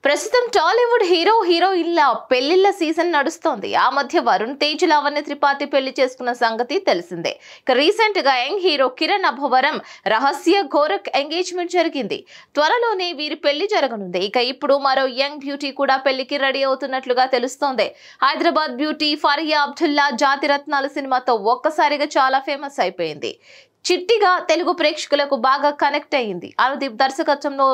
ప్రస్తుతం టాలీవుడ్ హీరోయిన్ల పెళ్లిళ్ల సీజన్ నడుస్తోంది. ఆ మధ్య వరుణ్ తేజ్ లావణ్య త్రిపాఠి పెళ్లి చేసుకున్న సంగతి తెలిసిందే. రీసెంట్ గా యంగ్ హీరో కిరణ్ అబ్బవరం రహస్య గోరఖ్ ఎంగేజ్మెంట్ జరిగింది. త్వరలోనే వీరి పెళ్లి జరగనుంది. ఇప్పుడు మరో యంగ్ బ్యూటీ కూడా పెళ్లికి రెడీ అవుతున్నట్లుగా తెలుస్తోంది. హైదరాబాద్ బ్యూటీ ఫరియా అబ్దుల్లా జాతిరత్నాలు సినిమాతో ఒక్కసారిగా చాలా ఫేమస్ అయిపోయింది. చిట్టిగా తెలుగు ప్రేక్షకులకు బాగా కనెక్ట్ అయ్యింది. అనుదీప్ దర్శకత్వంలో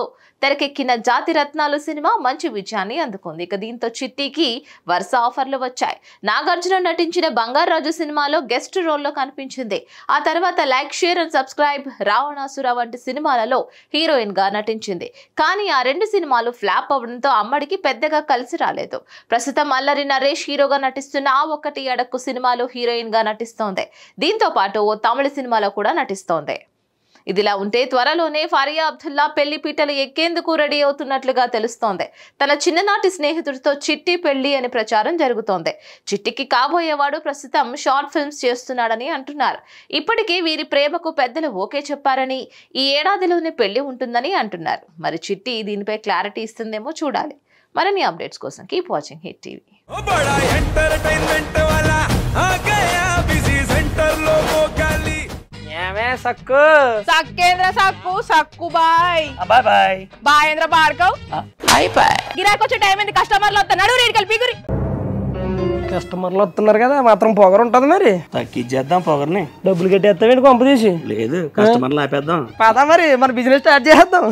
తెరకెక్కిన జాతిరత్నాలు సినిమా మంచి విజయాన్ని అందుకుంది. దీంతో చిట్టికి వరుస ఆఫర్లు వచ్చాయి. నాగార్జున నటించిన బంగారాజు సినిమాలో గెస్ట్ రోల్లో కనిపించింది. ఆ తర్వాత like, share and subscribe, Ravanasura వంటి సినిమాలలో హీరోయిన్ గా నటించింది. కానీ ఆ రెండు సినిమాలు ఫ్లాప్ అవడంతో అమ్మడికి పెద్దగా కలిసి రాలేదు. ప్రస్తుతం అల్లరి నరేష్ హీరోగా నటిస్తున్న ఆ ఒక్కటి అడక్కు సినిమాలో హీరోయిన్ గా నటిస్తోంది. దీంతో పాటు ఓ తమిళ సినిమాలో కూడా నటిస్తోంది. ఇదిలా ఉంటే త్వరలోనే ఫరియా అబ్దుల్లా పెళ్లి పీటలు ఎక్కేందుకు రెడీ అవుతున్నట్లుగా తెలుస్తోంది. తన చిన్ననాటి స్నేహితుడితో చిట్టి పెళ్లి అని ప్రచారం జరుగుతోంది. చిట్టికి కాబోయేవాడు ప్రస్తుతం షార్ట్ ఫిల్మ్స్ చేస్తున్నాడని అంటున్నారు. ఇప్పటికే వీరి ప్రేమకు పెద్దలు ఓకే చెప్పారని, ఈ ఏడాదిలోనే పెళ్లి ఉంటుందని అంటున్నారు. మరి చిట్టి దీనిపై క్లారిటీ ఇస్తుందేమో చూడాలి. మరిన్ని అప్డేట్స్ కోసం కీప్ వాచింగ్ హిట్ టీవీ. సక్కు సక్కేంద్ర సక్కు సక్కు బాయ్ బాయ్ బాయ్ బాయేంద్ర భార్గవ్ బాయ్ బాయ్ గిరాకి వచ్చే టైం ఏంది? కస్టమర్లు వస్తున్నాడు, రేటు కలిపి గురి. కస్టమర్లు వస్తున్నారు కదా, మాత్రం పొగరు ఉంటది. మరి తగ్గించేద్దాం పొగర్ని. డబ్బులు కట్టేస్తామేంటి కొంప తీసి? లేదు, కస్టమర్లు ఆపేద్దాం. పదా మరి మన బిజినెస్ స్టార్ట్ చేద్దాం.